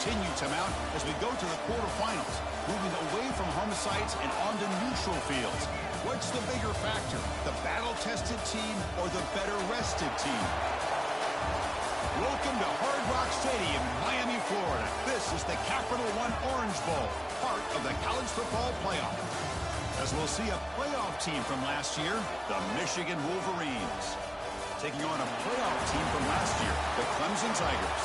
continue to mount as we go to the quarterfinals, moving away from home sites and onto neutral fields. What's the bigger factor, the battle-tested team or the better-rested team? Welcome to Hard Rock Stadium in Miami, Florida. This is the Capital One Orange Bowl, part of the college football playoff. As we'll see a playoff team from last year, the Michigan Wolverines, taking on a playoff team from last year, the Clemson Tigers.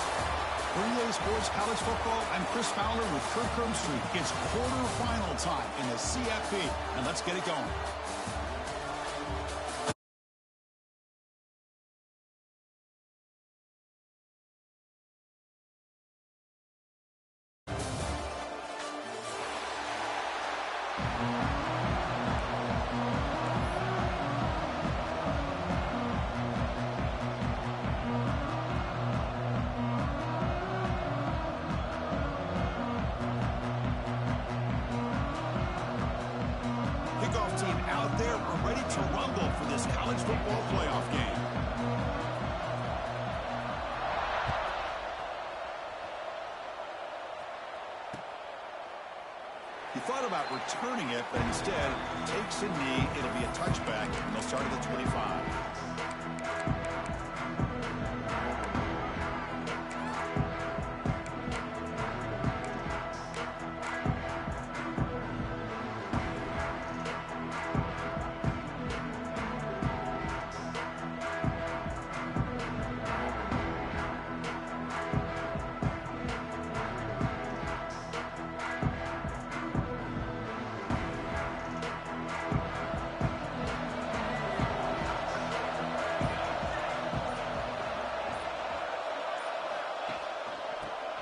For EA Sports College Football, I'm Chris Fowler with Kirk Herbstreit. It's quarterfinal time in the CFP, and let's get it going. Team out there, we're ready to rumble for this college football playoff game. He thought about returning it, but instead takes a knee. It'll be a touchback, and they'll start at the 25.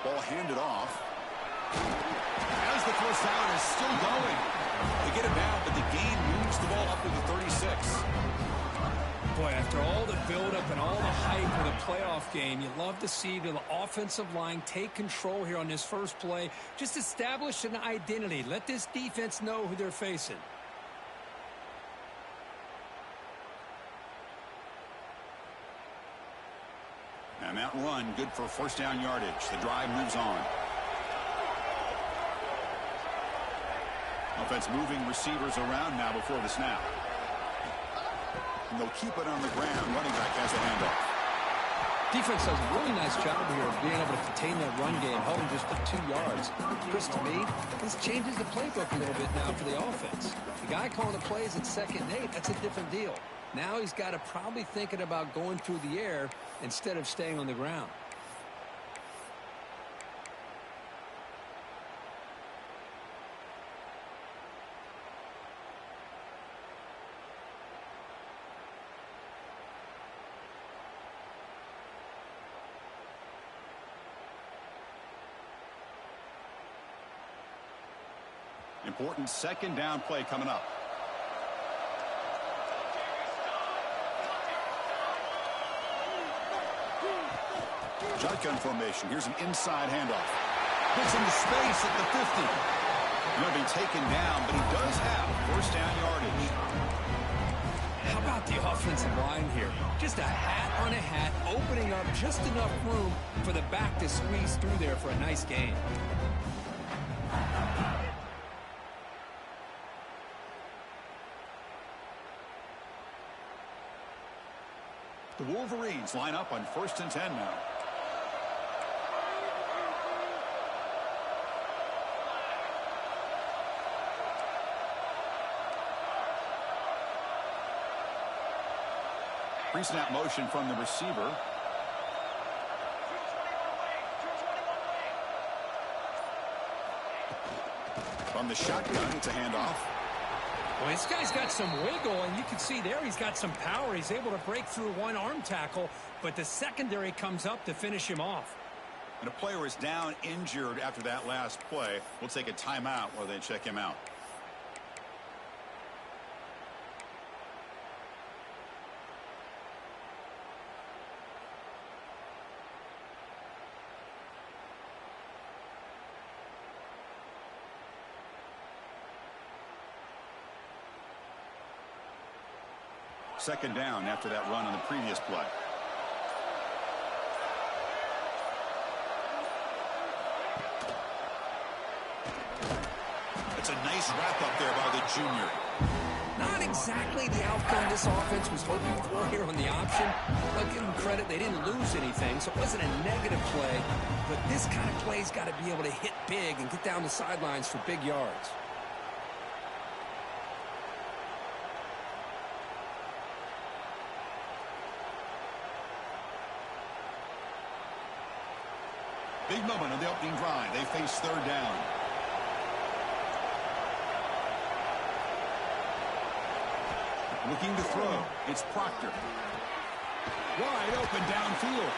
Ball handed off. As the first down is still going. They get it down, but the gain moves the ball up to the 36. Boy, after all the buildup and all the hype of the playoff game, you love to see the offensive line take control here on this first play. Just establish an identity. Let this defense know who they're facing. And that run, good for first down yardage. The drive moves on. Offense moving receivers around now before the snap. And they'll keep it on the ground. Running back has a handoff. Defense does a really nice job here of being able to contain that run game, holding just for 2 yards. Chris, to me, this changes the playbook a little bit now for the offense. The guy calling the plays at 2nd and 8, that's a different deal. Now he's got to probably thinking about going through the air instead of staying on the ground. Important second down play coming up. Shotgun formation. Here's an inside handoff. Gets into space at the 50. Going to be taken down, but he does have first down yardage. How about the offensive line here? Just a hat on a hat, opening up just enough room for the back to squeeze through there for a nice gain. The Wolverines line up on 1st and 10 now. Pre-snap motion from the receiver. From the shotgun, it's a handoff. Well, this guy's got some wiggle, and you can see there he's got some power. He's able to break through one arm tackle, but the secondary comes up to finish him off. And a player is down injured after that last play. We'll take a timeout while they check him out. Second down after that run on the previous play. It's a nice wrap-up there by the junior. Not exactly the outcome this offense was hoping for here on the option. I'll give them credit, they didn't lose anything, so it wasn't a negative play. But this kind of play's got to be able to hit big and get down the sidelines for big yards. Big moment on the opening drive. They face third down. Looking to throw. It's Proctor. Wide open downfield.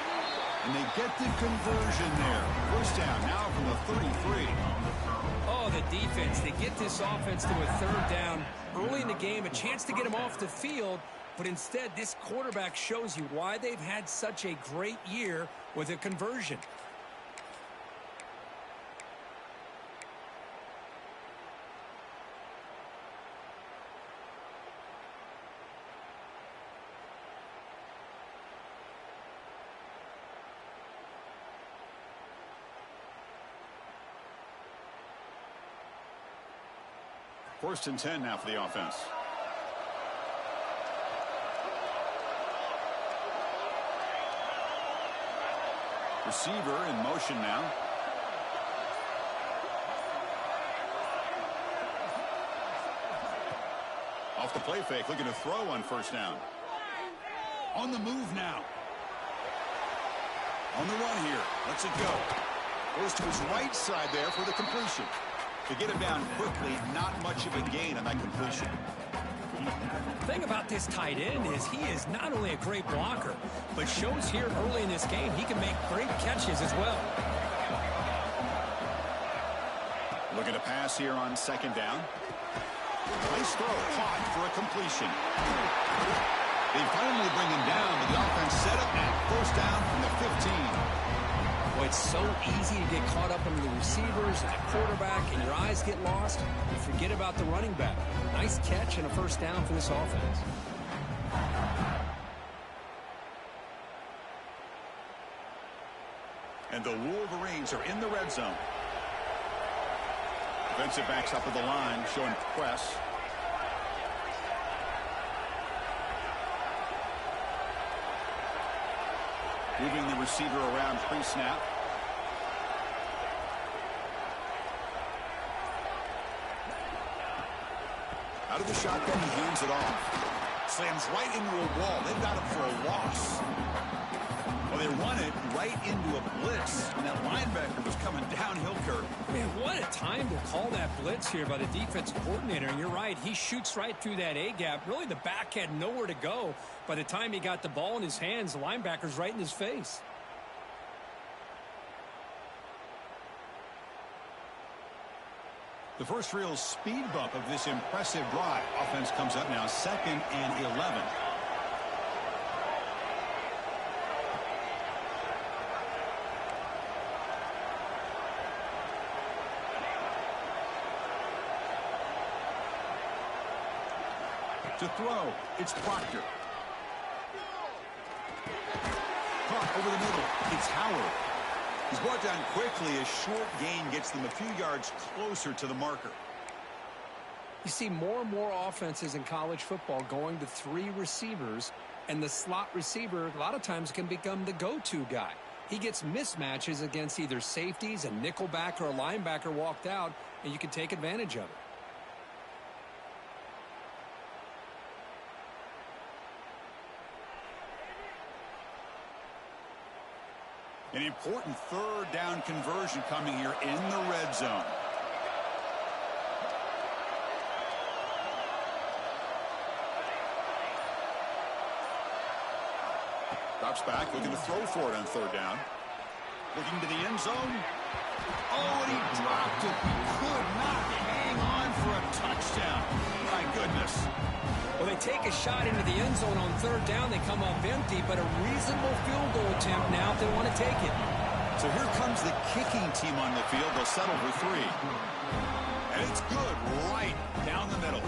And they get the conversion there. First down now from the 33. Oh, the defense. They get this offense to a third down early in the game. A chance to get them off the field. But instead, this quarterback shows you why they've had such a great year with a conversion. First and 10 now for the offense. Receiver in motion now. Off the play fake, looking to throw on first down. On the move now. On the run here. Lets it go. Goes to his right side there for the completion. To get him down quickly, not much of a gain on that completion. The thing about this tight end is he is not only a great blocker, but shows here early in this game he can make great catches as well. Looking to pass here on second down. Nice throw, caught for a completion. They finally bring him down, but the offense set up at first down from the 15. Well, it's so easy to get caught up under the receivers and the quarterback, and your eyes get lost. You forget about the running back. Nice catch and a first down for this offense. And the Wolverines are in the red zone. Defensive backs up at the line, showing press. Moving the receiver around pre-snap. Out of the shotgun, he hands it off. Slams right into a wall. They've got him for a loss. Well, they run it right into a blitz. And that linebacker was coming downhill, Kirk. Man, what a time to call that blitz here by the defensive coordinator. And you're right, he shoots right through that A-gap. Really, the back had nowhere to go. By the time he got the ball in his hands, the linebacker's right in his face. The first real speed bump of this impressive drive. Offense comes up now, 2nd and 11. To throw, it's Proctor. Caught over the middle, it's Howard. He's brought down quickly. A short gain gets them a few yards closer to the marker. You see more and more offenses in college football going to 3 receivers, and the slot receiver a lot of times can become the go-to guy. He gets mismatches against either safeties, a nickelback, or a linebacker walked out, and you can take advantage of it. An important third down conversion coming here in the red zone. Drops back, looking to throw for it on third down. Looking to the end zone. Oh, and he dropped it. He could not hang on for a touchdown. My goodness. Well, they take a shot into the end zone on third down. They come up empty, but a reasonable field goal attempt now if they want to take it. So here comes the kicking team on the field. They'll settle for 3. And it's good right down the middle.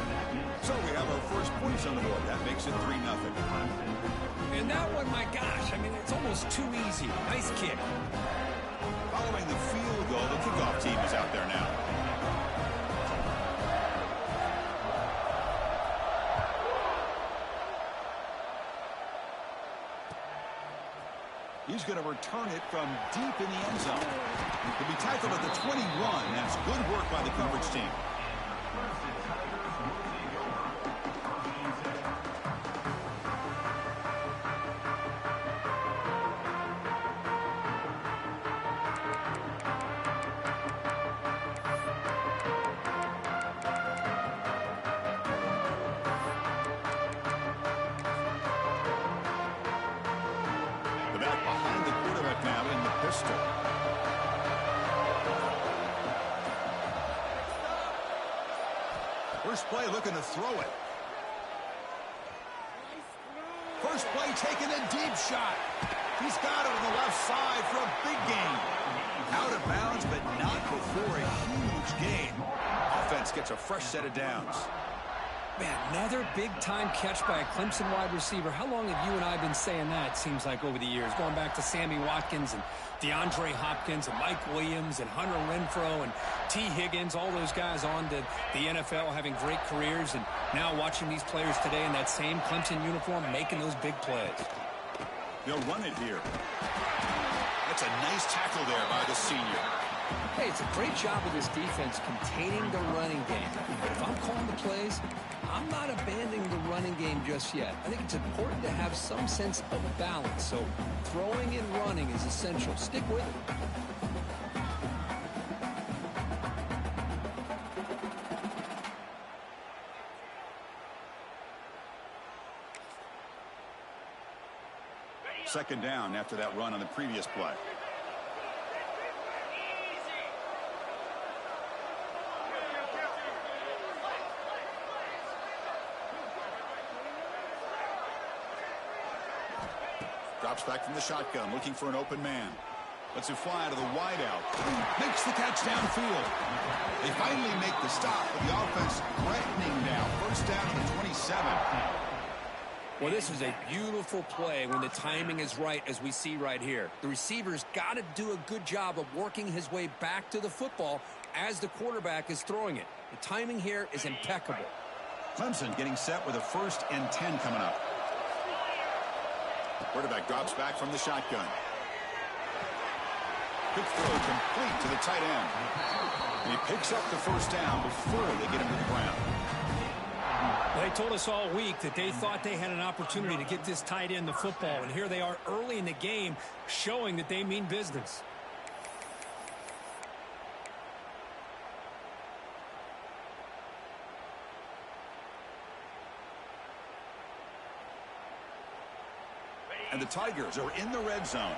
So we have our first points on the board. That makes it 3-0. And that one, my gosh, I mean, it's almost too easy. Nice kick. Following the field goal, the kickoff team is out there now. He's going to return it from deep in the end zone. He'll be tackled at the 21. That's good work by the coverage team. First play looking to throw it. First play taking a deep shot. He's got it on the left side for a big gain. Out of bounds, but not before a huge gain. Offense gets a fresh set of downs. Man, another big-time catch by a Clemson wide receiver. How long have you and I been saying that, it seems like, over the years? Going back to Sammy Watkins and DeAndre Hopkins and Mike Williams and Hunter Renfrow and T. Higgins, all those guys on to the NFL having great careers, and now watching these players today in that same Clemson uniform making those big plays. They'll run it here. That's a nice tackle there by the senior. Hey, it's a great job of this defense containing the running game. But if I'm calling the plays, I'm not abandoning the running game just yet. I think it's important to have some sense of balance. So throwing and running is essential. Stick with it. Second down after that run on the previous play. Drops back from the shotgun, looking for an open man. Lets it fly to the wideout. Makes the catch downfield. They finally make the stop, but the offense threatening now. First down at the 27. Well, this is a beautiful play when the timing is right, as we see right here. The receiver's got to do a good job of working his way back to the football as the quarterback is throwing it. The timing here is impeccable. Clemson getting set with a 1st and 10 coming up. Quarterback drops back from the shotgun. Quick throw complete to the tight end. And he picks up the first down before they get him to the ground. They told us all week that they thought they had an opportunity to get this tight end the football, and here they are early in the game showing that they mean business. And the Tigers are in the red zone.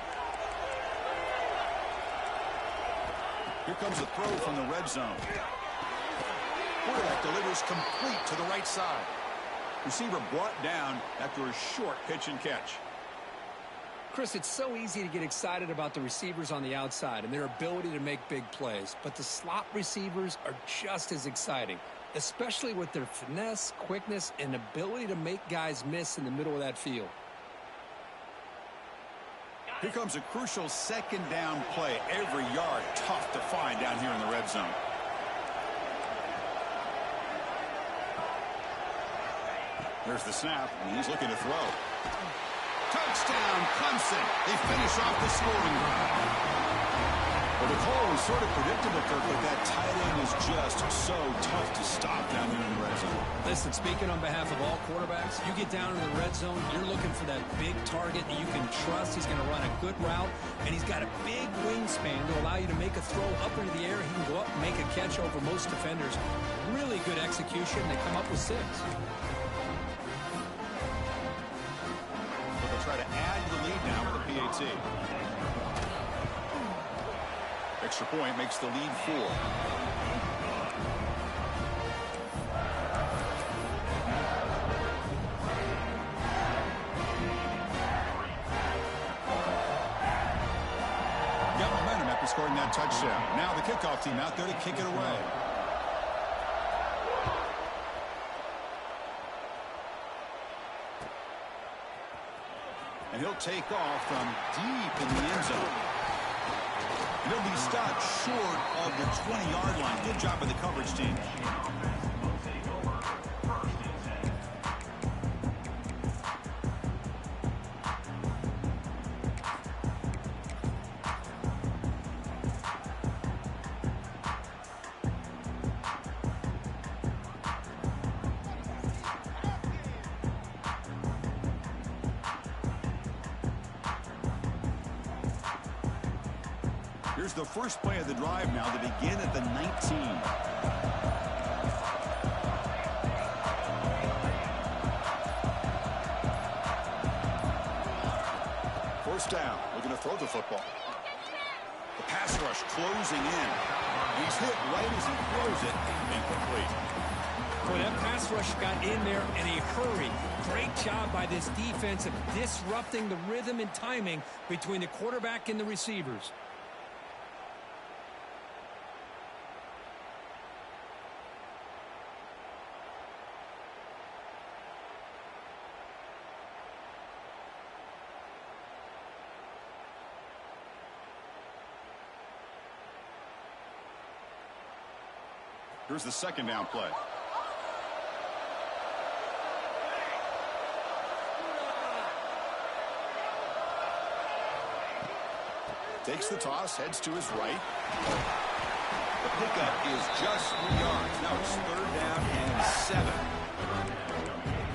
Here comes a throw from the red zone. Quarterback delivers complete to the right side. Receiver brought down after a short pitch and catch. Chris, it's so easy to get excited about the receivers on the outside and their ability to make big plays, but the slot receivers are just as exciting, especially with their finesse, quickness, and ability to make guys miss in the middle of that field. Here comes a crucial second down play. Every yard tough to find down here in the red zone. There's the snap, and he's looking to throw. Touchdown, Clemson. They finish off the scoring drive. Well, the call was sort of predictable, Kirk, but that tight end is just so tough to stop down here in the red zone. Listen, speaking on behalf of all quarterbacks, you get down in the red zone, you're looking for that big target that you can trust. He's going to run a good route, and he's got a big wingspan to allow you to make a throw up into the air. He can go up and make a catch over most defenders. Really good execution. They come up with 6. Try to add to the lead now with the PAT. Extra point makes the lead 4. Got momentum after scoring that touchdown. Now the kickoff team out there to kick it away. And he'll take off from deep in the end zone. And he'll be stopped short of the 20-yard line. Good job by the coverage team. Here's the first play of the drive now to begin at the 19. First down, looking to throw the football. The pass rush closing in. He's hit right as he throws it. Incomplete. Boy, that pass rush got in there in a hurry. Great job by this defense of disrupting the rhythm and timing between the quarterback and the receivers. Here's the second down play. Takes the toss, heads to his right. The pickup is just 3 yards. Now it's third down and 7.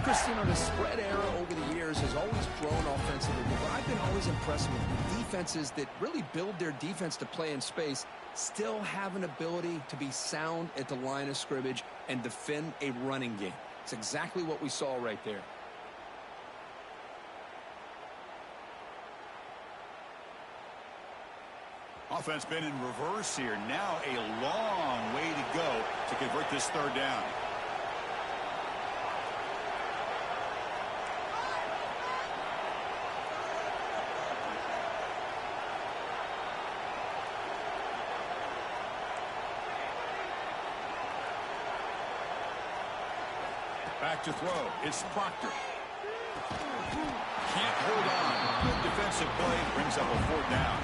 Chris, you know, the spread era over the years has always grown offensively, but I've been always impressed with defenses that really build their defense to play in space, still have an ability to be sound at the line of scrimmage and defend a running game. It's exactly what we saw right there. Offense been in reverse here. Now a long way to go to convert this third down. Back to throw. It's Proctor. Can't hold on. Good defensive play. Brings up a fourth down.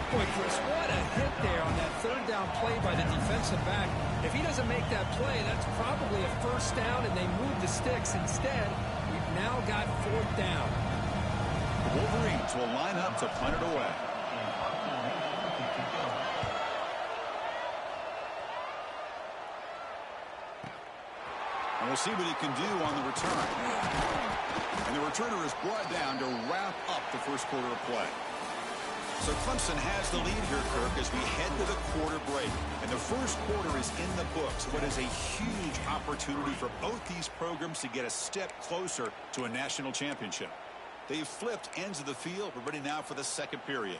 Boy, Chris, what a hit there on that third down play by the defensive back. If he doesn't make that play, that's probably a first down, and they move the sticks. Instead, we've now got fourth down. The Wolverines will line up to punt it away. And we'll see what he can do on the return. And the returner is brought down to wrap up the first quarter of play. So Clemson has the lead here, Kirk, as we head to the quarter break. And the first quarter is in the books. What is a huge opportunity for both these programs to get a step closer to a national championship. They've flipped ends of the field. We're ready now for the second period.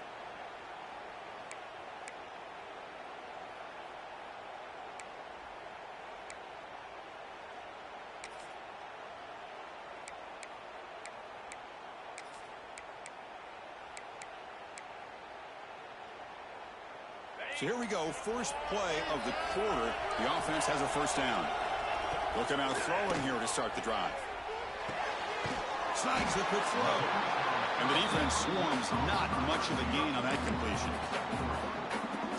So here we go, first play of the quarter. The offense has a first down. Looking out throwing here to start the drive. Snags the quick throw. And the defense swarms not much of a gain on that completion.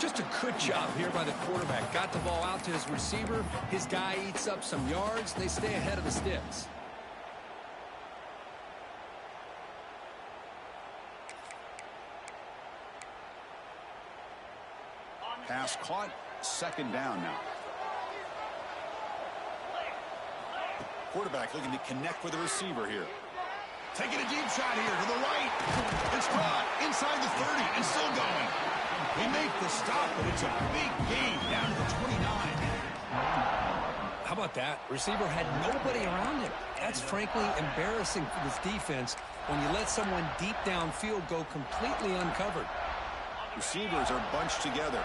Just a good job here by the quarterback. Got the ball out to his receiver. His guy eats up some yards. They stay ahead of the sticks. Pass caught, second down now. Quarterback looking to connect with the receiver here. Taking a deep shot here to the right. It's caught inside the 30 and still going. They make the stop, but it's a big gain down to the 29. How about that? Receiver had nobody around him. That's frankly embarrassing for this defense when you let someone deep downfield go completely uncovered. Receivers are bunched together.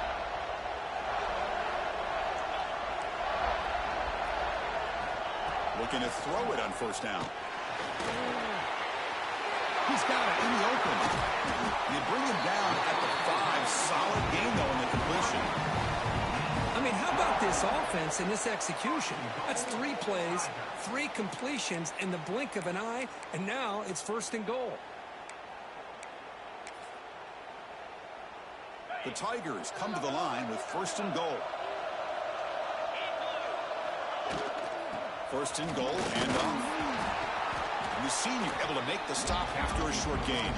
Looking to throw it on first down. He's got it in the open. You bring him down at the 5. Solid gain, though, in the completion. I mean, how about this offense and this execution? That's 3 plays, 3 completions in the blink of an eye, and now it's first and goal. The Tigers come to the line with first and goal. First and goal, and and the senior able to make the stop after a short gain.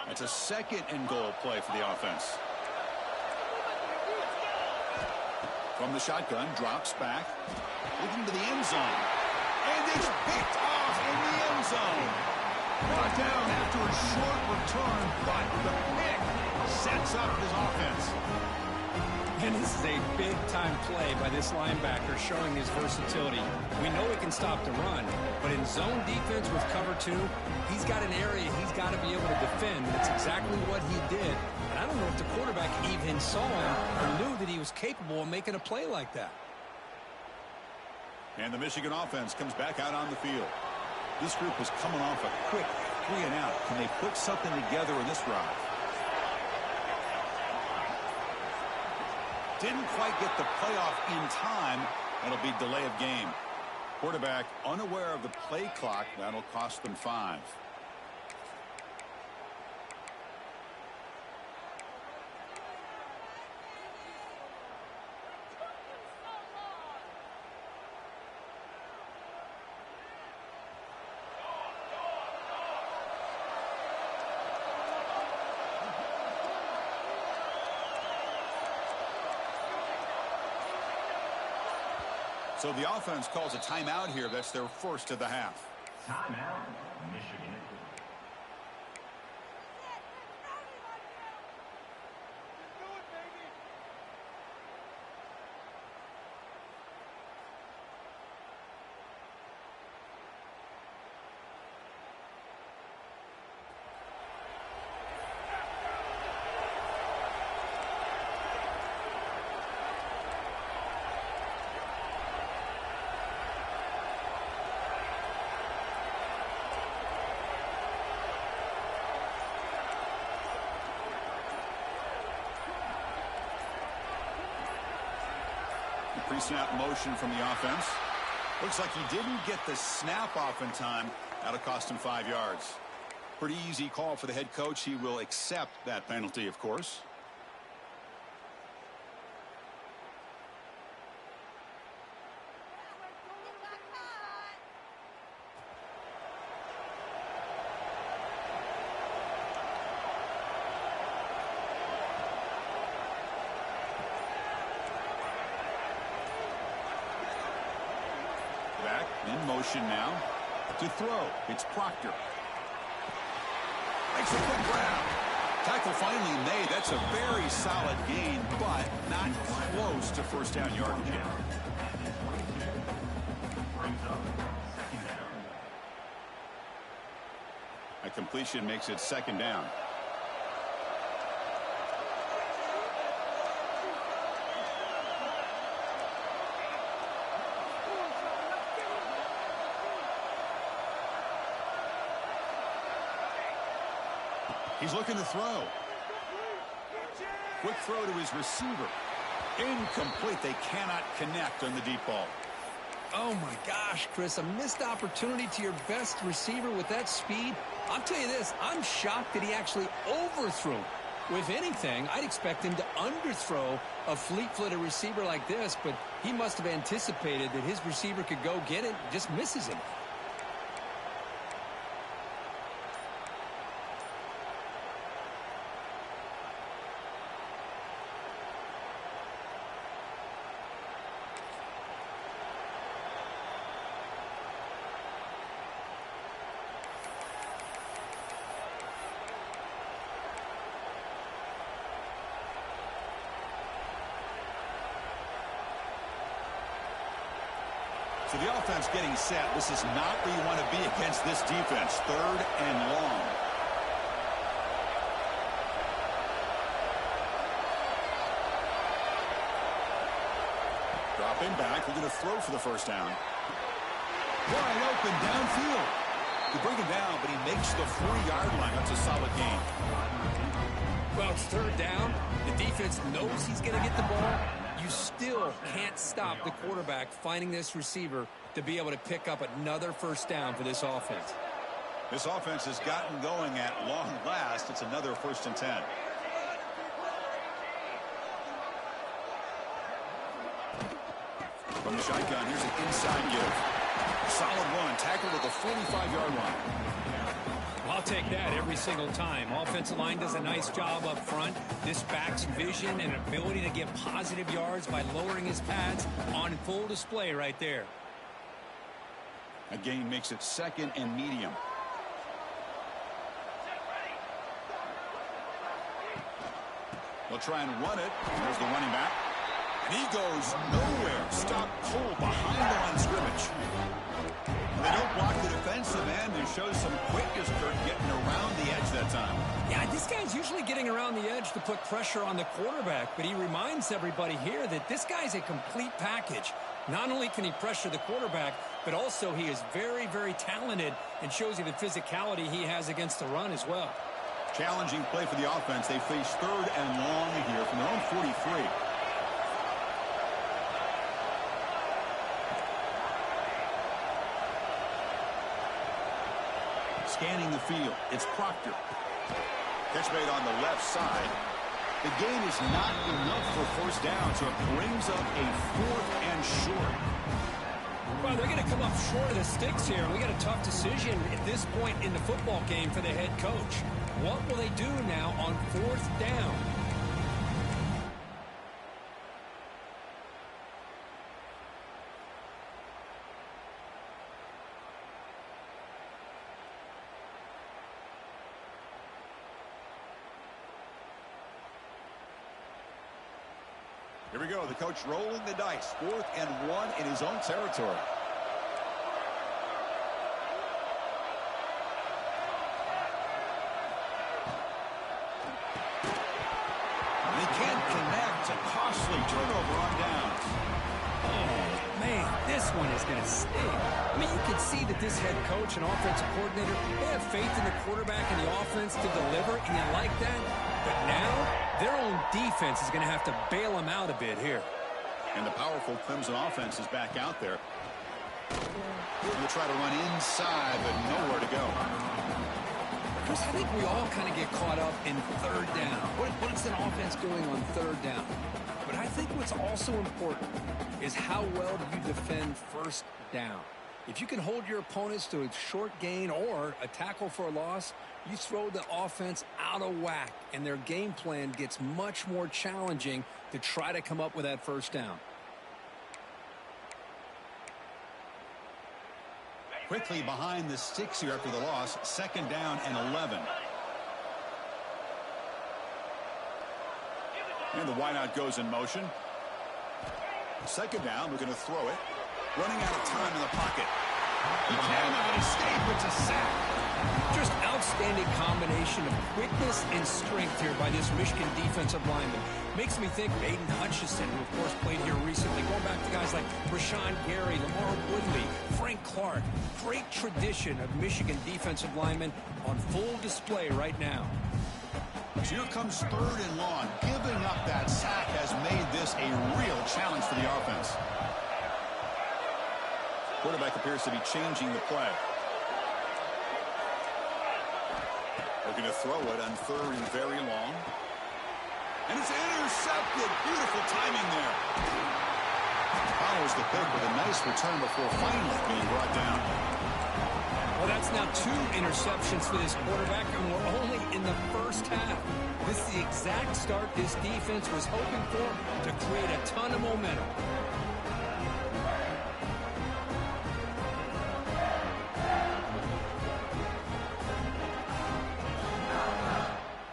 It's a second and goal play for the offense. From the shotgun, drops back, looking to the end zone. And it's picked off in the end zone. Brought down after a short return, but the pick sets up his offense. And this is a big-time play by this linebacker showing his versatility. We know he can stop the run, but in zone defense with cover two, he's got an area he's got to be able to defend. That's exactly what he did. And I don't know if the quarterback even saw him or knew that he was capable of making a play like that. And the Michigan offense comes back out on the field. This group is coming off a quick 3-and-out. Can they put something together in this drive? Didn't quite get the playoff in time. That'll be delay of game. Quarterback unaware of the play clock. That'll cost them 5. So the offense calls a timeout here. That's their first of the half. Timeout, Michigan. Pre-snap motion from the offense. Looks like he didn't get the snap off in time. That'll cost him 5 yards. Pretty easy call for the head coach. He will accept that penalty, of course. Back in motion now to throw. It's Proctor. Makes a quick grab. Tackle finally made. That's a very solid gain, but not close to first down yardage yet. A completion makes it second down. He's looking to throw. Quick throw to his receiver. Incomplete. They cannot connect on the deep ball. Oh, my gosh, Chris, a missed opportunity to your best receiver with that speed. I'll tell you this, I'm shocked that he actually overthrew. If anything, I'd expect him to underthrow a fleet-footed receiver like this, but he must have anticipated that his receiver could go get it, just misses him. So the offense getting set. This is not where you want to be against this defense. 3rd and long. Dropping back. We're going to throw for the first down. Wide open downfield. You bring him down, but he makes the 4-yard line. That's a solid gain. Well, it's 3rd down. The defense knows he's going to get the ball. You still can't stop the quarterback finding this receiver to be able to pick up another first down for this offense. This offense has gotten going at long last. It's another 1st and 10. From the shotgun, here's an inside give. Solid one, tackled at the 45-yard line. I'll take that every single time. Offensive line does a nice job up front. This back's vision and ability to get positive yards by lowering his pads on full display right there. A gain makes it 2nd and medium. They'll try and run it. There's the running back. And he goes nowhere. Stop cold behind the line of scrimmage. They don't block the defensive end and show some quickness, Kurt, getting around the edge that time. Yeah, this guy's usually getting around the edge to put pressure on the quarterback, but he reminds everybody here that this guy's a complete package. Not only can he pressure the quarterback, but also he is very, very talented and shows you the physicality he has against the run as well. Challenging play for the offense. They face 3rd and long here from their own 43. Scanning the field. It's Proctor. Catch made on the left side. The gain is not enough for 1st down, so it brings up a 4th and short. Well, they're going to come up short of the sticks here. We got a tough decision at this point in the football game for the head coach. What will they do now on 4th down? Here we go. The coach rolling the dice. 4th and 1 in his own territory. They can't connect. A costly turnover on downs. Oh, man, this one is going to sting. I mean, you can see that this head coach and offensive coordinator, they have faith in the quarterback and the offense to deliver, and you like that. But now, their own defense is going to have to bail them out a bit here. And the powerful Clemson offense is back out there. They'll try to run inside, but nowhere to go. Chris, I think we all kind of get caught up in 3rd down. What is an offense doing on 3rd down? But I think what's also important is how well do you defend 1st down. If you can hold your opponents to a short gain or a tackle for a loss, you throw the offense out of whack, and their game plan gets much more challenging to try to come up with that 1st down. Quickly behind the sticks here after the loss. 2nd down and 11. And the wideout goes in motion. 2nd down, we're going to throw it. Running out of time in the pocket. He cannot escape. It's a sack. Just outstanding combination of quickness and strength here by this Michigan defensive lineman. Makes me think of Aiden Hutchinson, who of course played here recently. Going back to guys like Rashawn Gary, Lamar Woodley, Frank Clark. Great tradition of Michigan defensive linemen on full display right now. So here comes 3rd and long. Giving up that sack has made this a real challenge for the offense. Quarterback appears to be changing the play. They're going to throw it on 3rd and very long. And it's intercepted. Beautiful timing there. Follows the pick with a nice return before finally being brought down. Well, that's now 2 interceptions for this quarterback, and we're only in the 1st half. This is the exact start this defense was hoping for to create a ton of momentum.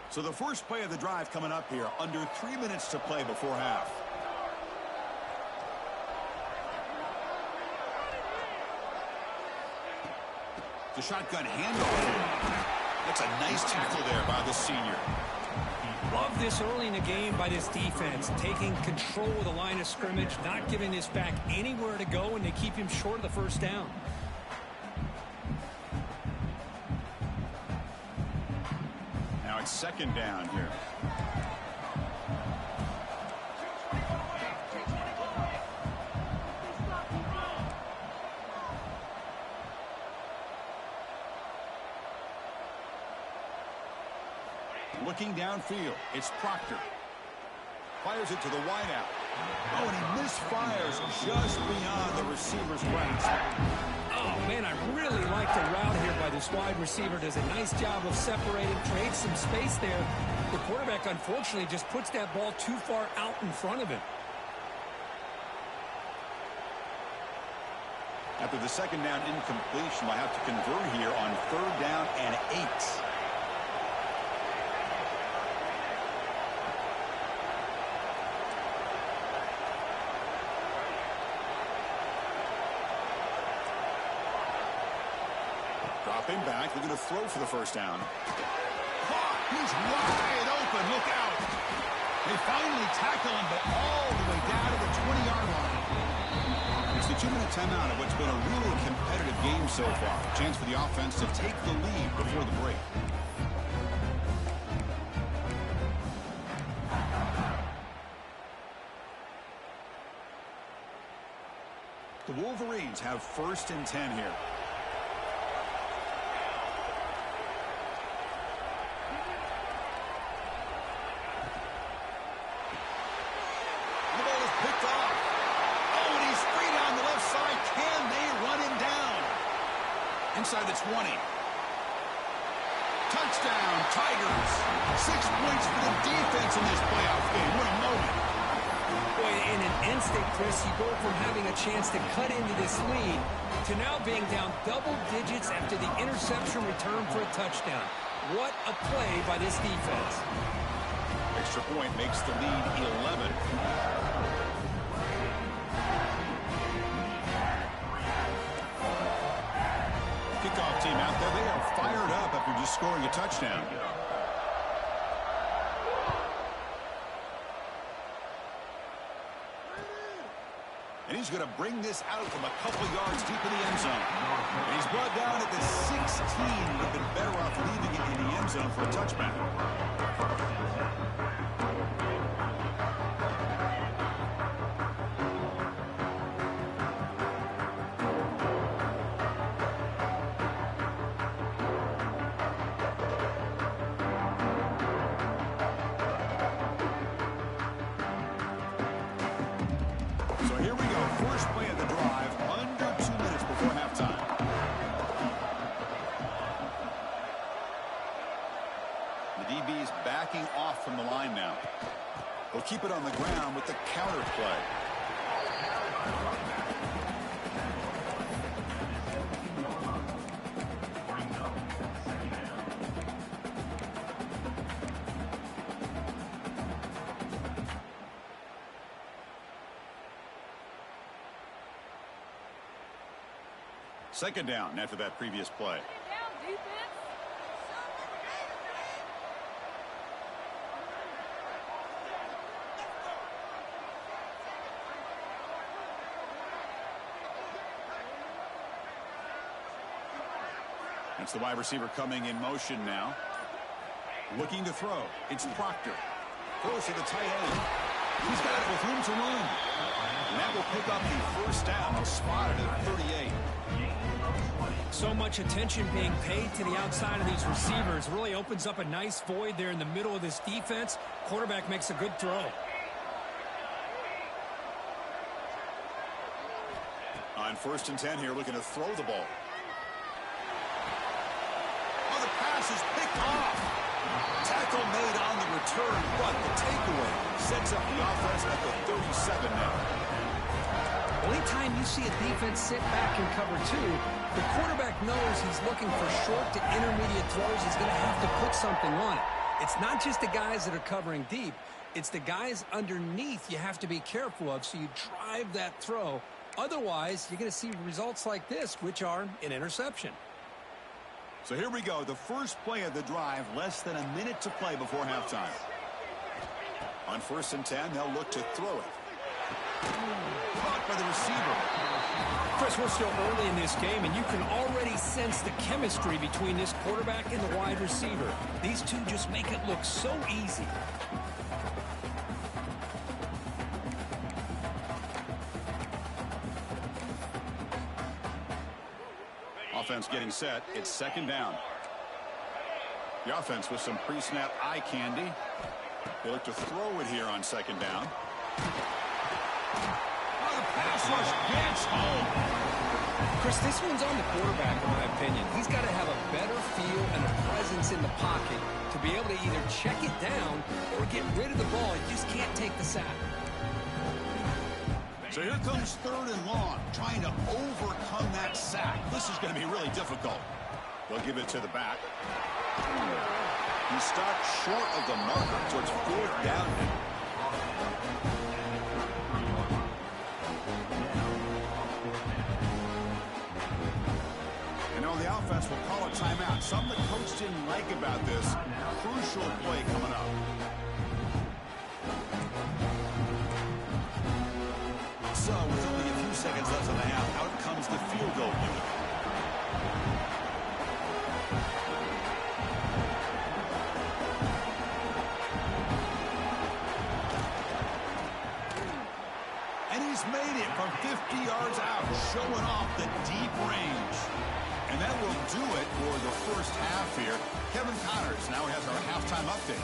So the first play of the drive coming up here. Under 3 minutes to play before half. The shotgun handoff. That's a nice tackle there by the senior. Love this early in the game by this defense. Taking control of the line of scrimmage. Not giving this back anywhere to go, and they keep him short of the 1st down. Now it's 2nd down here. Looking downfield, it's Proctor. Fires it to the wideout. Oh, and he misfires just beyond the receiver's grasp. Oh, man, I really like the route here by this wide receiver. Does a nice job of separating, creates some space there. The quarterback, unfortunately, just puts that ball too far out in front of him. After the second down incompletion, we'll have to convert here on 3rd down and 8. Dropping back, looking to throw for the first down. Caught! He's wide open. Look out! They finally tackle him, but all the way down to the 20-yard line. It's the 2-minute timeout of what's been a really competitive game so far. Chance for the offense to take the lead before the break. The Wolverines have 1st and 10 here. The ball is picked off. Oh, and he's free down the left side. Can they run him down? Inside the 20. Touchdown, Tigers. 6 points for the defense in this playoff game. What a moment. Boy, in an instant, Chris, you go from having a chance to cut into this lead to now being down double digits after the interception return for a touchdown. What a play by this defense. Extra point makes the lead 11. Kickoff team out there. They are fired up after just scoring a touchdown. And he's going to bring this out from a couple yards deep in the end zone. And he's brought down at the 16. Would have been better off leaving it in the end zone for a touchback. So here we go. First play of the drive, under 2 minutes before halftime. The DB is backing off from the line now. He'll keep it on the ground with the counter play. Second down after that previous play. That's the wide receiver coming in motion now. Looking to throw. It's Proctor. Throws to the tight end. He's got it with room to run. And that will pick up the first down. Spotted at 38. So much attention being paid to the outside of these receivers. Really opens up a nice void there in the middle of this defense. Quarterback makes a good throw. On 1st and 10 here, looking to throw the ball. Oh, the pass is picked off. Tackle made on the return, but the takeaway sets up the offense at the 37 now. Anytime you see a defense sit back and cover 2, the quarterback knows he's looking for short to intermediate throws. He's going to have to put something on it. It's not just the guys that are covering deep. It's the guys underneath you have to be careful of, so you drive that throw. Otherwise, you're going to see results like this, which are an interception. So here we go. The first play of the drive, less than a minute to play before halftime. On 1st and 10, they'll look to throw it. Caught by the receiver. Chris, we're still early in this game, and you can already sense the chemistry between this quarterback and the wide receiver. These two just make it look so easy. Offense getting set. It's second down. The offense with some pre-snap eye candy. They look to throw it here on second down. Oh, the pass rush gets home. Chris, this one's on the quarterback, in my opinion. He's got to have a better feel and a presence in the pocket to be able to either check it down or get rid of the ball. He just can't take the sack. So here comes 3rd and long, trying to overcome that sack. This is going to be really difficult. They'll give it to the back. He stopped short of the marker, so it's 4th down. And now the offense will call a timeout. Something the coach didn't like about this. Crucial play coming up. So, with only a few seconds left in the half, out comes the field goal unit. And he's made it from 50 yards out, showing off the deep range. And that will do it for the first half here. Kevin Connors now has our halftime update.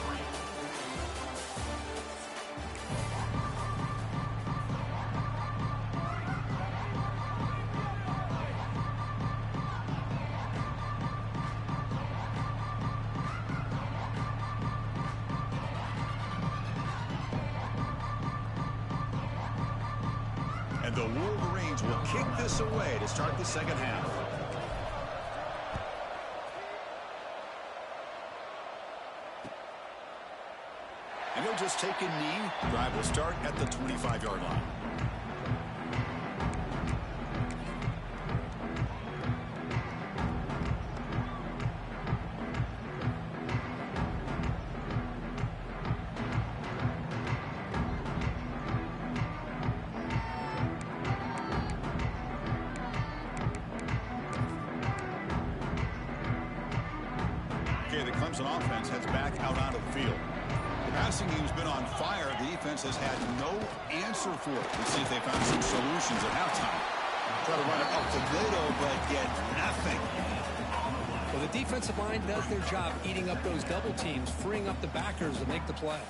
And the Wolverines will kick this away to start the second half. And he'll just take a knee. Drive will start at the 25-yard line. Okay, the Clemson offense heads back out onto the field. The passing game's been on fire. The defense has had no answer for it. Let's see if they found some solutions at halftime. Try to run it up the middle, but get nothing. Well, the defensive line does their job eating up those double teams, freeing up the backers to make the play.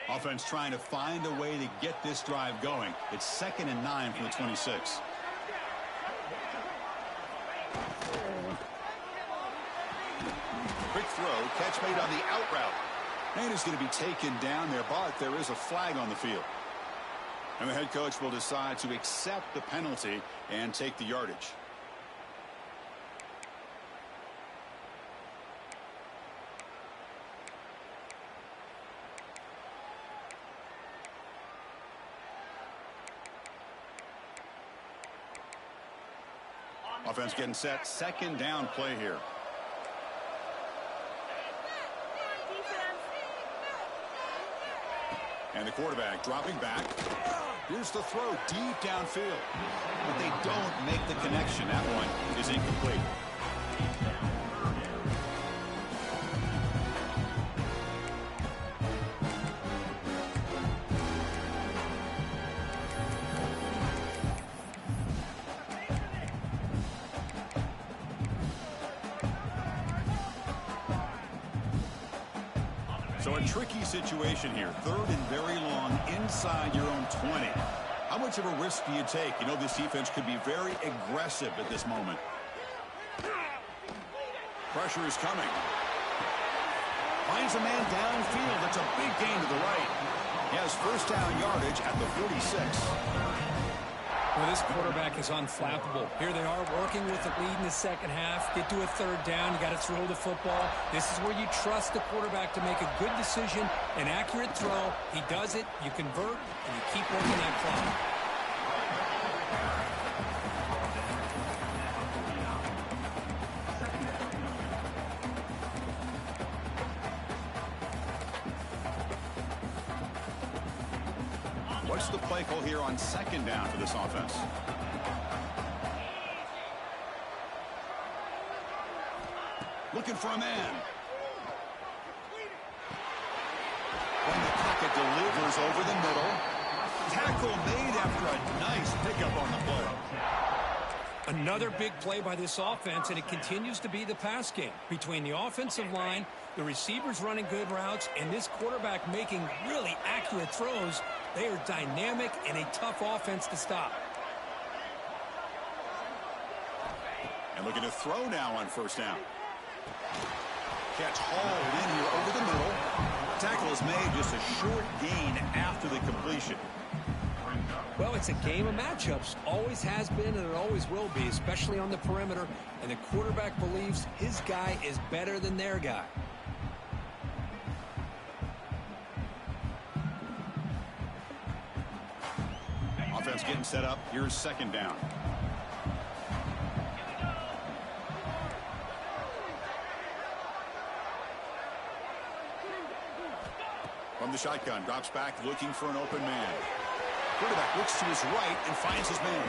Offense trying to find a way to get this drive going. It's 2nd and 9 from the 26. Quick throw, catch made on the out route. And is going to be taken down there, but there is a flag on the field. And the head coach will decide to accept the penalty and take the yardage. Offense getting set. 2nd down play here. And the quarterback dropping back. Here's the throw deep downfield. But they don't make the connection. That one is incomplete. So a tricky situation here. 3rd and very long inside your own 20. How much of a risk do you take? You know, this defense could be very aggressive at this moment. Pressure is coming. Finds a man downfield. That's a big gain to the right. He has 1st down yardage at the 46. Well, this quarterback is unflappable. Here they are working with the lead in the second half. Get to a 3rd down. You got to throw the football. This is where you trust the quarterback to make a good decision, an accurate throw. He does it. You convert, and you keep working that clock. What's the play call here on 2nd down for this offense? Looking for a man. And the pocket delivers over the middle. Tackle made after a nice pickup on the play. Another big play by this offense, and it continues to be the pass game. Between the offensive line, the receivers running good routes, and this quarterback making really accurate throws, they are dynamic and a tough offense to stop. And looking to throw now on first down. Catch hauled in here over the middle. Tackle is made, just a short gain after the completion. Well, it's a game of matchups. Always has been and it always will be, especially on the perimeter. And the quarterback believes his guy is better than their guy. Offense getting set up. Here's second down. From the shotgun, drops back looking for an open man. Quarterback looks to his right and finds his man.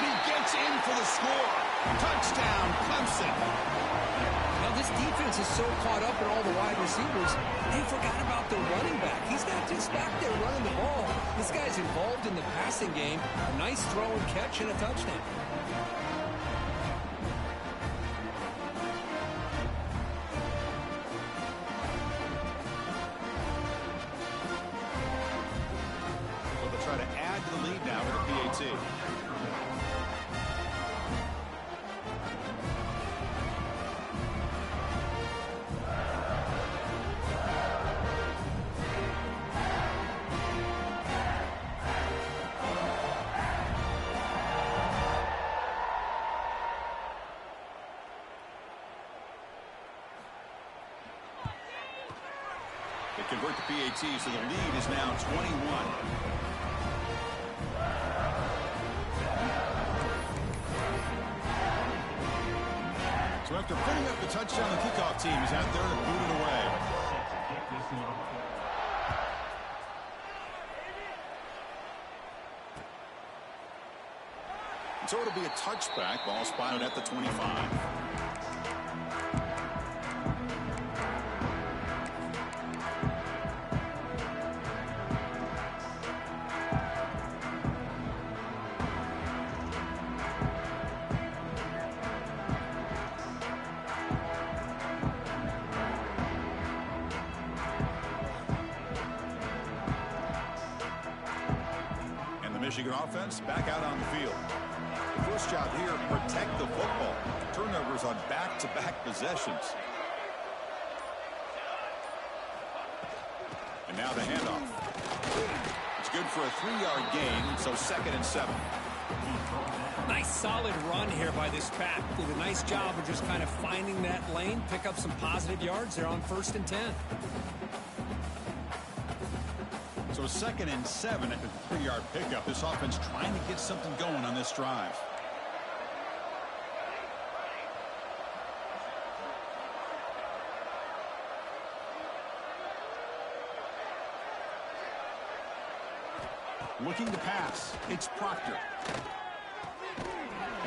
And he gets in for the score. Touchdown, Clemson. Now, this defense is so caught up in all the wide receivers, they forgot about the running back. He's not just back there running the ball. This guy's involved in the passing game. A nice throw and catch and a touchdown. Try to add to the lead now with a PAT. They convert the PAT, so the lead is now 21. So after putting up the touchdown, the kickoff team is out there to boot it away. And so it'll be a touchback. Ball spotted at the 25. Michigan offense back out on the field. The first job here, protect the football. Turnovers on back-to-back possessions. And now the handoff. It's good for a 3-yard gain, so 2nd and 7. Nice solid run here by this back. Did a nice job of just kind of finding that lane, pick up some positive yards there on 1st and 10. So 2nd and 7 at the 3-yard pickup. This offense trying to get something going on this drive. Looking to pass. It's Proctor.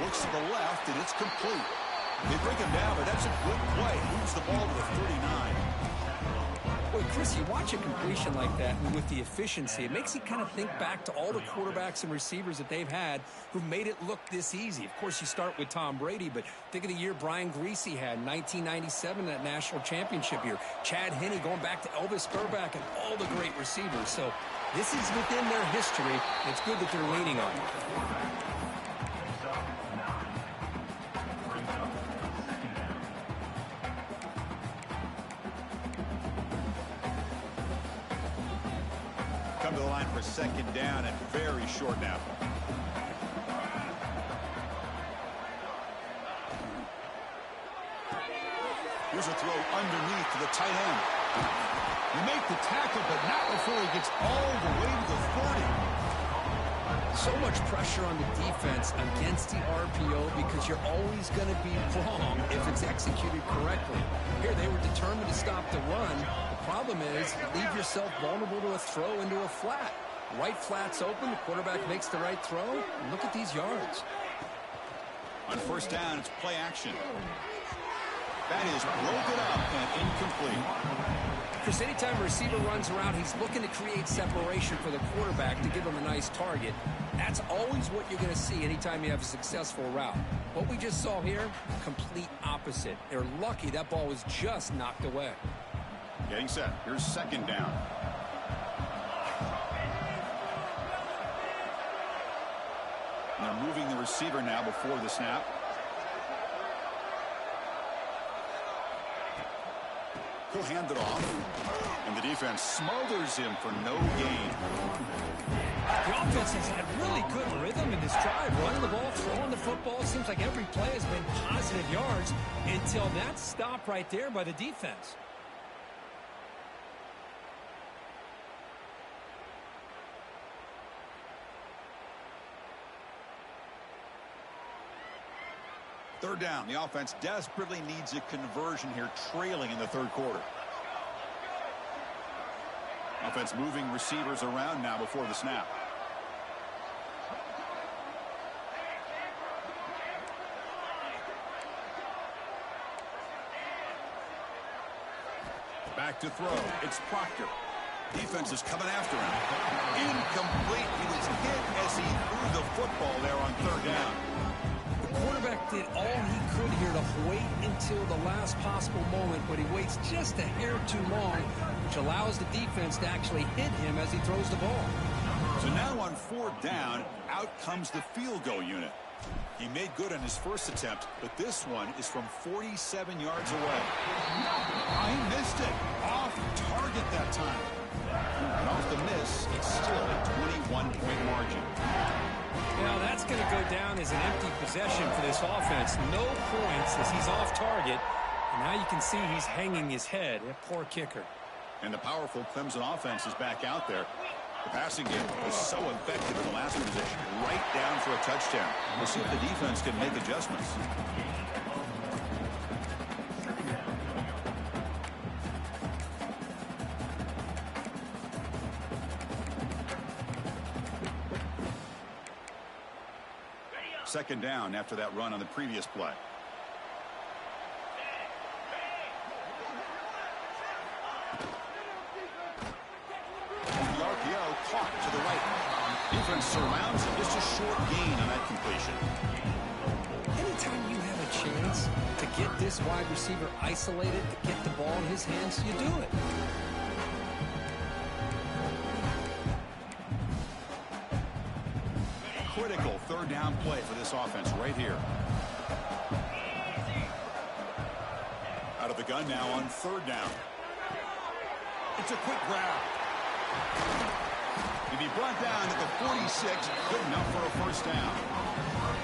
Looks to the left, and it's complete. They break him down, but that's a good play. Moves the ball to the 39. Boy, Chris, you watch a completion like that, and with the efficiency, it makes you kind of think back to all the quarterbacks and receivers that they've had who've made it look this easy. Of course, you start with Tom Brady, but think of the year Brian Greasy had in 1997, that national championship year. Chad Henne going back to Elvis Burback and all the great receivers. So this is within their history, and it's good that they're leaning on it. Come to the line for 2nd down and very short now. Here's a throw underneath to the tight end. You make the tackle, but not before he gets all the way to the 40. So much pressure on the defense against the RPO because you're always going to be wrong if it's executed correctly. Here they were determined to stop the run. The problem is you leave yourself vulnerable to a throw into a flat. Right flat's open, the quarterback makes the right throw. And look at these yards. On 1st down, it's play action. That is broken up and incomplete. Chris, anytime a receiver runs around, he's looking to create separation for the quarterback to give him a nice target. That's always what you're going to see anytime you have a successful route. What we just saw here, complete opposite. They're lucky that ball was just knocked away. Getting set. Here's second down. And they're moving the receiver now before the snap. He'll hand it off. And the defense smothers him for no gain. The offense has had really good rhythm in this drive. Running the ball, throwing the football. Seems like every play has been positive yards until that stop right there by the defense. Third down. The offense desperately needs a conversion here, trailing in the third quarter. Offense moving receivers around now before the snap. Back to throw. It's Proctor. Defense is coming after him. Incomplete. He was hit as he threw the football there on third down. The quarterback did all he could here to wait until the last possible moment, but he waits just a hair too long, which allows the defense to actually hit him as he throws the ball. So now on fourth down, out comes the field goal unit. He made good on his first attempt, but this one is from 47 yards away. He missed it. Off target that time. And off the miss, it's still a 21-point margin. Now that's going to go down as an empty possession for this offense. No points as he's off target. And now you can see he's hanging his head. A poor kicker. And the powerful Clemson offense is back out there. The passing game was so effective in the last possession, right down for a touchdown. We'll see if the defense can make adjustments. Second down after that run on the previous play. The RPO caught to the right. Defense surrounds him. Just a short gain on that completion. Anytime you have a chance to get this wide receiver isolated, to get the ball in his hands, you do it. Critical third down play for this offense right here. Out of the gun now on third down. It's a quick grab. He'll be brought down at the 46. Good enough for a first down.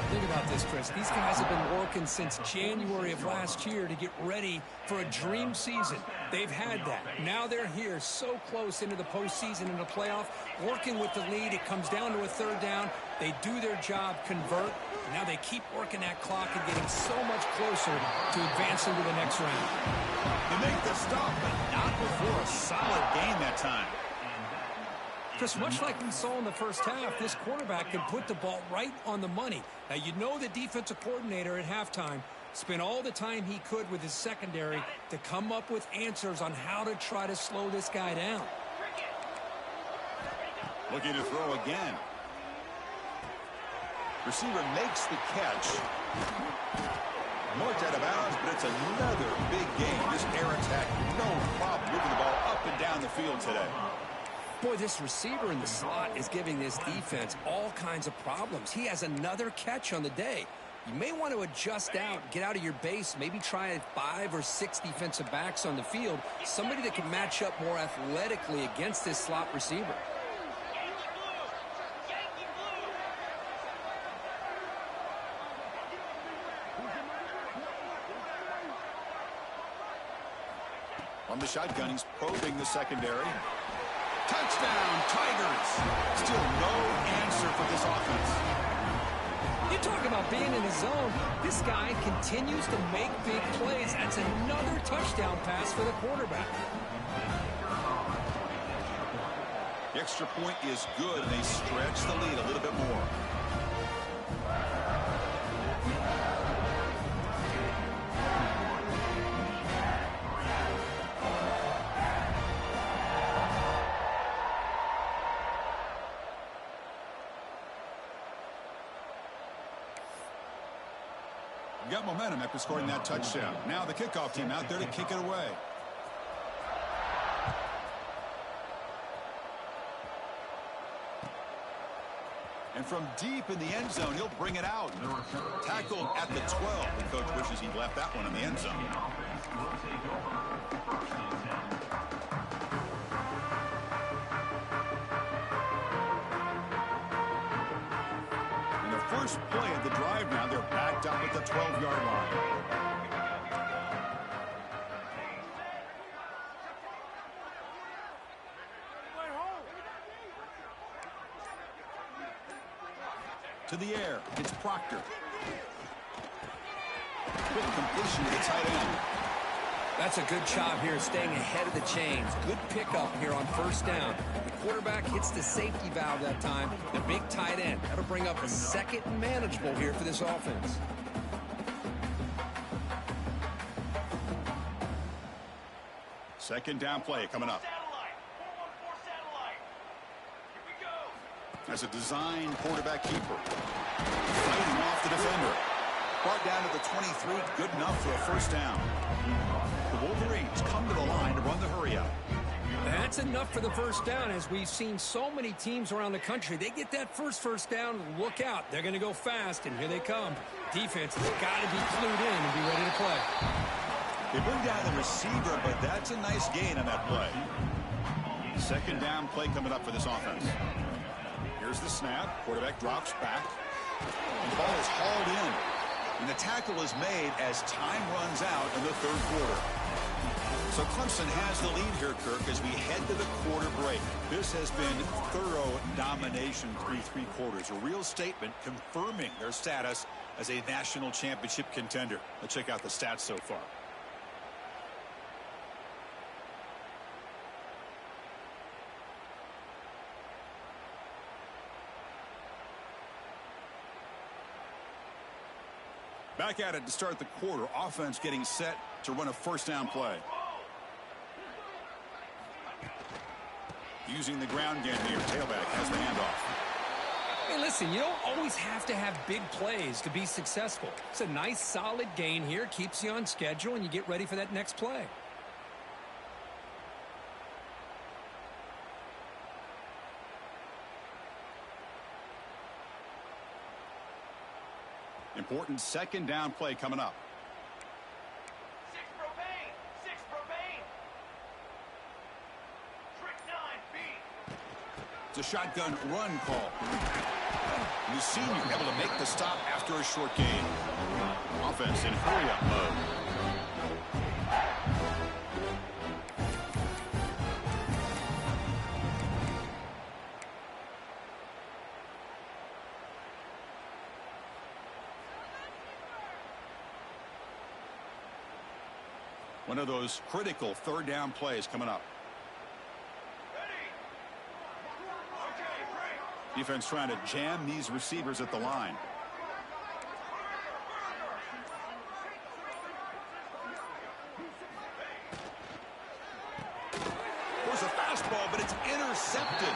Think about this, Chris. These guys have been working since January of last year to get ready for a dream season. They've had that. Now they're here so close into the postseason and the playoff, working with the lead. It comes down to a third down. They do their job, convert. And now they keep working that clock and getting so much closer to advancing to the next round. They make the stop, but not before a solid gain that time. Chris, much like we saw in the first half, this quarterback can put the ball right on the money. Now, you know the defensive coordinator at halftime spent all the time he could with his secondary to come up with answers on how to try to slow this guy down. Looking to throw again. Receiver makes the catch. Marked out of bounds, but it's another big game. This air attack, no problem moving the ball up and down the field today. Boy, this receiver in the slot is giving this defense all kinds of problems. He has another catch on the day. You may want to adjust out, get out of your base, maybe try 5 or 6 defensive backs on the field, somebody that can match up more athletically against this slot receiver. On the shotgun, he's probing the secondary. Touchdown, Tigers. Still no answer for this offense. You talk about being in the zone. This guy continues to make big plays. That's another touchdown pass for the quarterback. The extra point is good, and they stretch the lead a little bit more. Got momentum after scoring that touchdown. Now the kickoff team out there to kick it away. And from deep in the end zone, he'll bring it out. Tackled at the 12. The coach wishes he'd left that one in the end zone. In the first play of the drive now, they're backed up at the 12-yard line. To the air, it's Proctor. Quick completion to the tight end. That's a good job here, staying ahead of the chains. Good pickup here on first down. The quarterback hits the safety valve that time. The big tight end. That'll bring up a second and manageable here for this offense. Second down play coming up. As a design quarterback keeper. Fighting off the defender. Brought down to the 23. Good enough for a first down. The Wolverines come to the line to run the hurry up. That's enough for the first down. As we've seen so many teams around the country, they get that first down. Look out. They're going to go fast, and here they come. Defense has got to be clued in and be ready to play. They bring down the receiver, but that's a nice gain on that play. Second down play coming up for this offense. Here's the snap. Quarterback drops back. The ball is hauled in. And the tackle is made as time runs out in the third quarter. So Clemson has the lead here, Kirk, as we head to the quarter break. This has been thorough domination through three quarters. A real statement confirming their status as a national championship contender. Let's check out the stats so far. Back at it to start the quarter. Offense getting set to run a first down play. Using the ground game here. Tailback has the handoff. Hey, listen, you don't always have to have big plays to be successful. It's a nice, solid gain here. Keeps you on schedule, and you get ready for that next play. Important second down play coming up. Six propane. Trick 9B. It's a shotgun run call. And the senior able to make the stop after a short gain. Offense in hurry-up mode. One of those critical third down plays coming up. Defense trying to jam these receivers at the line. There's a fastball, but it's intercepted.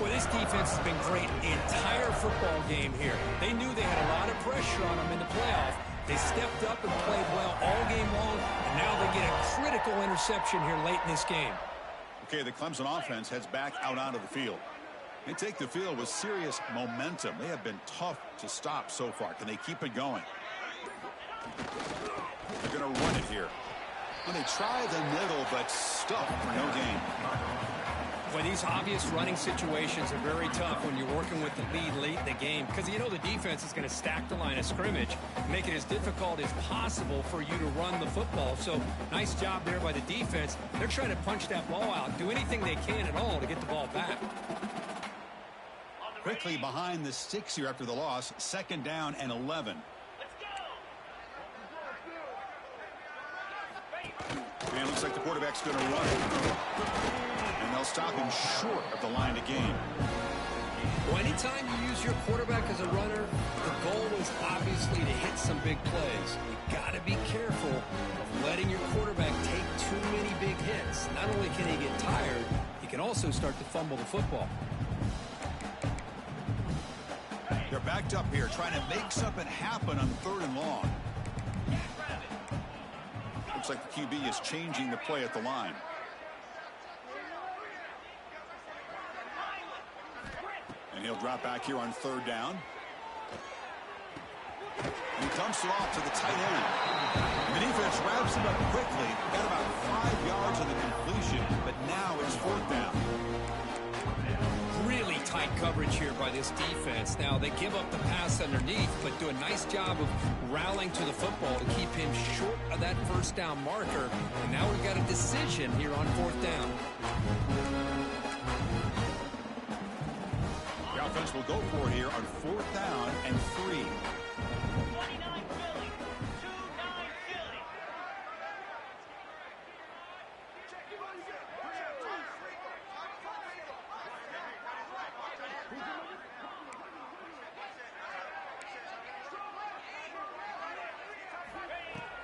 Well, this defense has been great the entire football game here. They knew they had a lot of pressure on them in the playoff. They stepped up and played well all game long, and now they get a critical interception here late in this game. Okay, the Clemson offense heads back out onto the field. They take the field with serious momentum. They have been tough to stop so far. Can they keep it going? They're going to run it here. And they try the middle, but stuck for no gain. Well, these obvious running situations are very tough when you're working with the lead late in the game because you know the defense is going to stack the line of scrimmage, make it as difficult as possible for you to run the football. So nice job there by the defense. They're trying to punch that ball out, do anything they can at all to get the ball back. Quickly behind the sticks here after the loss. Second down and 11. And looks like the quarterback's going to run. And they'll stop him short of the line to gain. Well, anytime you use your quarterback as a runner, the goal is obviously to hit some big plays. You got to be careful of letting your quarterback take too many big hits. Not only can he get tired, he can also start to fumble the football. They're backed up here, trying to make something happen on 3rd and long. Looks like the QB is changing the play at the line. And he'll drop back here on 3rd down. And he dumps it off to the tight end. And the defense wraps him up quickly. Got about 5 yards of the completion, but now it's 4th down. Really tight coverage here by this defense. Now, they give up the pass underneath, but do a nice job of rallying to the football to keep him short of that 1st down marker. And now we've got a decision here on 4th down. The offense will go for it here on 4th down and 3. 29 Philly. 2-9 Philly.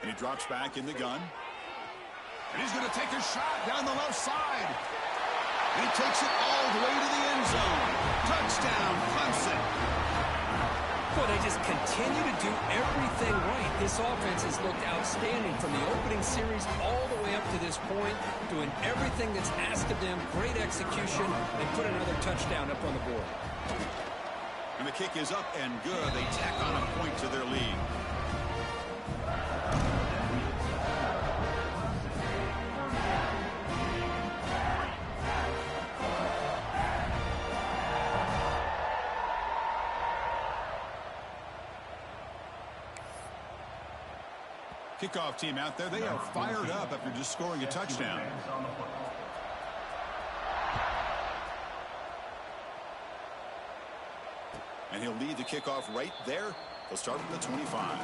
And he drops back in the gun. And he's going to take a shot down the left side. And he takes it all the way to the end zone. Touchdown, Clemson. Boy, they just continue to do everything right. This offense has looked outstanding from the opening series all the way up to this point, doing everything that's asked of them. Great execution. They put another touchdown up on the board. And the kick is up and good. They tack on a point to their lead. Kickoff team out there, they are fired up after just scoring a touchdown. And he'll lead the kickoff right there. They'll start from the 25.